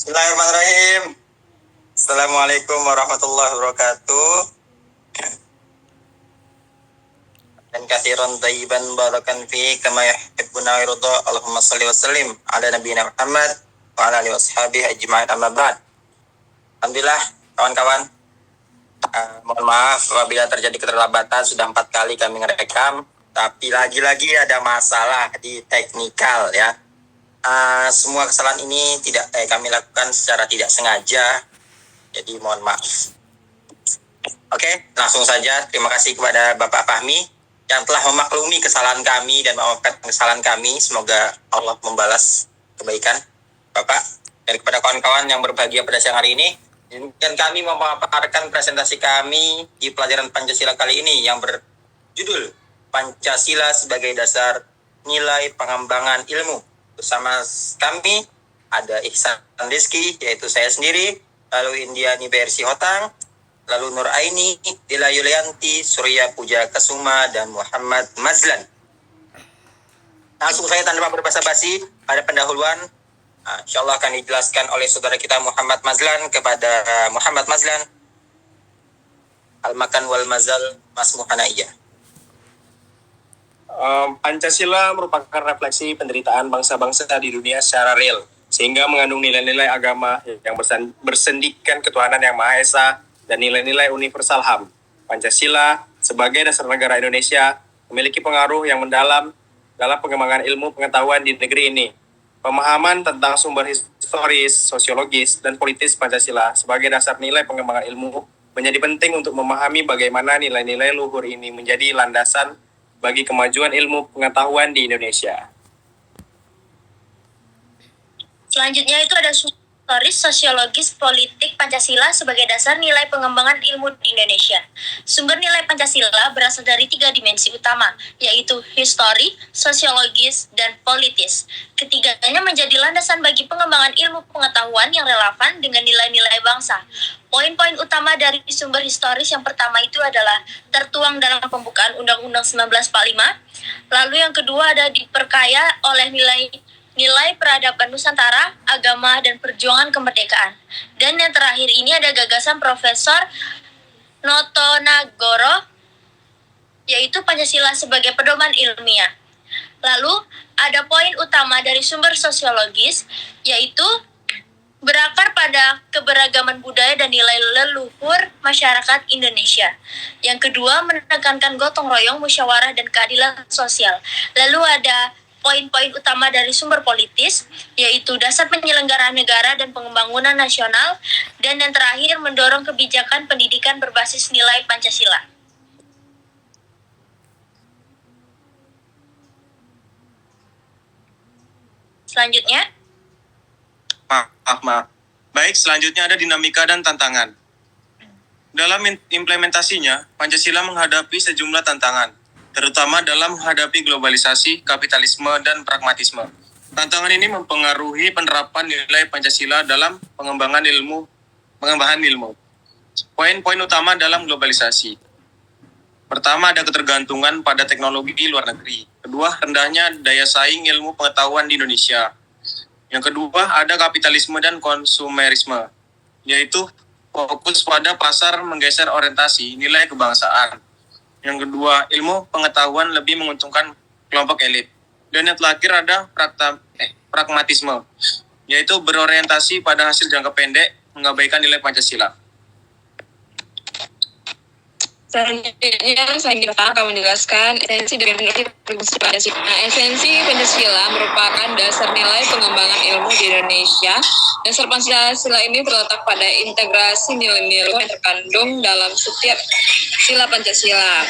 Bismillahirrahmanirrahim. Assalamualaikum warahmatullahi wabarakatuh. Dan kathiran tayyiban barakan fi kama yuhibbuna wa yarda. Allahumma salli wa sallim ala nabiyina Muhammad wa ala alihi washabihi ajma'in amma ba'd. Alhamdulillah kawan-kawan. Mohon maaf apabila terjadi keterlambatan, sudah 4 kali kami ngerekam, tapi lagi-lagi ada masalah di teknikal ya. Semua kesalahan ini kami lakukan secara tidak sengaja, jadi mohon maaf. Oke, langsung saja. Terima kasih kepada Bapak Fahmi yang telah memaklumi kesalahan kami dan memaafkan kesalahan kami. Semoga Allah membalas kebaikan Bapak. Dan kepada kawan-kawan yang berbahagia pada siang hari ini, dan kami memaparkan presentasi kami di pelajaran Pancasila kali ini yang berjudul Pancasila sebagai dasar nilai pengembangan ilmu. Bersama kami ada Ihsan Rizky, yaitu saya sendiri, lalu Indiani Bersi Hotang, lalu Nur Aini, Dila Yulianti, Surya Puja Kesuma, dan Muhammad Mazlan. Langsung saya tanpa berbasa-basi pada pendahuluan, insyaallah akan dijelaskan oleh saudara kita Muhammad Mazlan kepada Muhammad Mazlan. Al-Makan wal Mazal Masmuhana iya. Pancasila merupakan refleksi penderitaan bangsa-bangsa di dunia secara real, sehingga mengandung nilai-nilai agama yang bersendikan ketuhanan yang Maha Esa dan nilai-nilai universal HAM. Pancasila sebagai dasar negara Indonesia memiliki pengaruh yang mendalam dalam pengembangan ilmu pengetahuan di negeri ini. Pemahaman tentang sumber historis, sosiologis, dan politis Pancasila sebagai dasar nilai pengembangan ilmu menjadi penting untuk memahami bagaimana nilai-nilai luhur ini menjadi landasan bagi kemajuan ilmu pengetahuan di Indonesia. Selanjutnya itu ada historis, sosiologis, politik Pancasila sebagai dasar nilai pengembangan ilmu di Indonesia. Sumber nilai Pancasila berasal dari 3 dimensi utama, yaitu histori, sosiologis, dan politis. Ketiganya menjadi landasan bagi pengembangan ilmu pengetahuan yang relevan dengan nilai-nilai bangsa. Poin-poin utama dari sumber historis yang pertama itu adalah tertuang dalam pembukaan Undang-Undang 1945. Lalu yang kedua ada diperkaya oleh nilai peradaban Nusantara, agama, dan perjuangan kemerdekaan. Dan yang terakhir ini ada gagasan Profesor Noto Nagoro, yaitu Pancasila sebagai pedoman ilmiah. Lalu ada poin utama dari sumber sosiologis, yaitu berakar pada keberagaman budaya dan nilai leluhur masyarakat Indonesia. Yang kedua, menekankan gotong royong, musyawarah, dan keadilan sosial. Lalu ada poin-poin utama dari sumber politis, yaitu dasar penyelenggaraan negara dan pembangunan nasional. Dan yang terakhir, mendorong kebijakan pendidikan berbasis nilai Pancasila. Selanjutnya. Maaf. Baik, selanjutnya ada dinamika dan tantangan. Dalam implementasinya, Pancasila menghadapi sejumlah tantangan, terutama dalam menghadapi globalisasi, kapitalisme, dan pragmatisme. Tantangan ini mempengaruhi penerapan nilai Pancasila dalam pengembangan ilmu. Poin-poin utama dalam globalisasi. Pertama, ada ketergantungan pada teknologi di luar negeri. Kedua, rendahnya daya saing ilmu pengetahuan di Indonesia. Yang kedua, ada kapitalisme dan konsumerisme, yaitu fokus pada pasar menggeser orientasi nilai kebangsaan. Yang kedua, ilmu pengetahuan lebih menguntungkan kelompok elit. Dan yang terakhir ada pragmatisme, yaitu berorientasi pada hasil jangka pendek, mengabaikan nilai Pancasila. Selanjutnya, saya akan menjelaskan esensi dari Pancasila. Esensi Pancasila merupakan dasar nilai pengembangan ilmu di Indonesia. Dasar Pancasila ini terletak pada integrasi nilai-nilai yang terkandung dalam setiap sila Pancasila.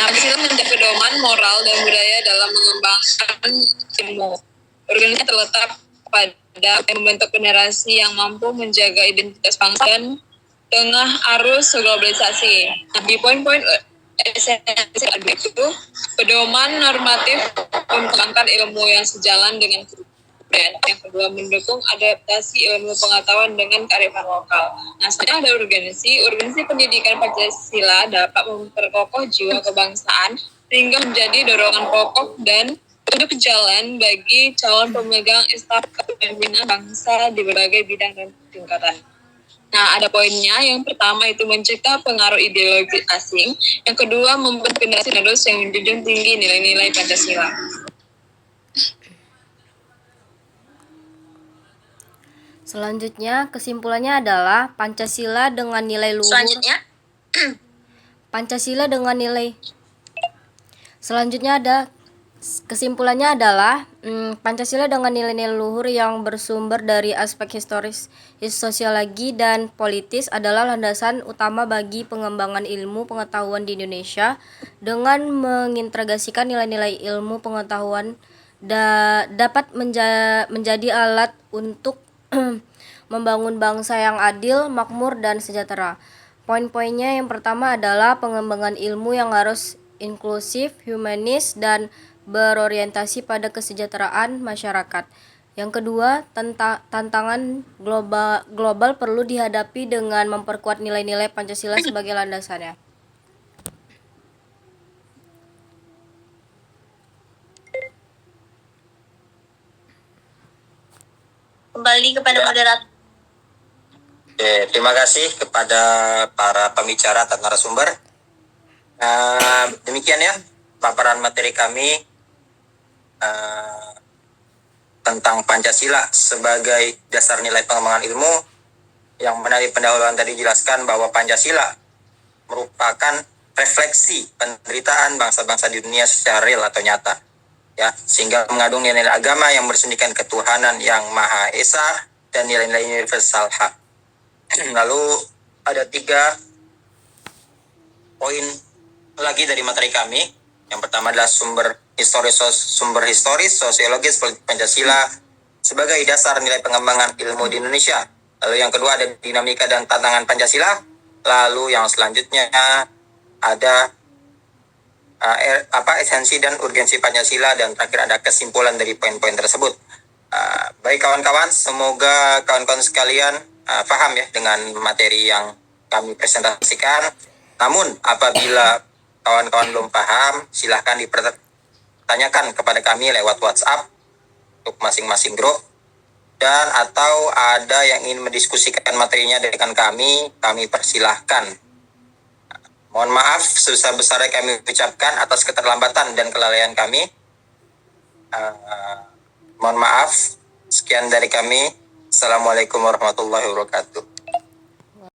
Pancasila menjadi pedoman moral dan budaya dalam mengembangkan ilmu. Organisasi terletak pada membentuk generasi yang mampu menjaga identitas bangsa dan tengah arus globalisasi. Di poin-poin esensi itu, pedoman normatif mengembangkan ilmu yang sejalan dengan kebudayaan. Yang kedua, mendukung adaptasi ilmu pengetahuan dengan kearifan lokal. Nah, selanjutnya ada organisasi pendidikan Pancasila dapat memperkokoh jiwa kebangsaan sehingga menjadi dorongan pokok dan untuk jalan bagi calon pemegang estafet kepemimpinan bangsa di berbagai bidang dan tingkatan. Nah, ada poinnya. Yang pertama itu mencegah pengaruh ideologi asing. Yang kedua, membentuk generasi penerus yang menjunjung tinggi nilai-nilai Pancasila. Selanjutnya, kesimpulannya adalah Pancasila dengan nilai luhur. Kesimpulannya adalah Pancasila dengan nilai-nilai luhur yang bersumber dari aspek historis, sosiologi, dan politis adalah landasan utama bagi pengembangan ilmu pengetahuan di Indonesia. Dengan mengintegrasikan nilai-nilai ilmu pengetahuan dapat menjadi alat untuk membangun bangsa yang adil, makmur, dan sejahtera. Poin-poinnya yang pertama adalah pengembangan ilmu yang harus inklusif, humanis, dan berorientasi pada kesejahteraan masyarakat. Yang kedua, tantangan global perlu dihadapi dengan memperkuat nilai-nilai Pancasila sebagai landasannya. Kembali kepada moderator. Oke, terima kasih kepada para pembicara dan narasumber. Demikian ya paparan materi kami tentang Pancasila sebagai dasar nilai pengembangan ilmu, yang mana di pendahuluan tadi dijelaskan bahwa Pancasila merupakan refleksi penderitaan bangsa-bangsa di dunia secara real atau nyata, ya, sehingga mengandung nilai-nilai agama yang bersendikan ketuhanan yang Maha Esa dan nilai-nilai universal hak. Lalu ada 3 poin lagi dari materi kami. Yang pertama adalah sumber historis, sosiologis, politik Pancasila sebagai dasar nilai pengembangan ilmu di Indonesia. Lalu yang kedua ada dinamika dan tantangan Pancasila. Lalu yang selanjutnya ada esensi dan urgensi Pancasila, dan terakhir ada kesimpulan dari poin-poin tersebut. Baik kawan-kawan, semoga kawan-kawan sekalian paham ya dengan materi yang kami presentasikan. Namun apabila kawan-kawan belum paham, silahkan dipertanyakan kepada kami lewat WhatsApp untuk masing-masing grup, dan atau ada yang ingin mendiskusikan materinya dengan kami persilahkan. Mohon maaf sebesar-besarnya kami ucapkan atas keterlambatan dan kelalaian kami. Mohon maaf. Sekian dari kami. Assalamualaikum warahmatullahi wabarakatuh.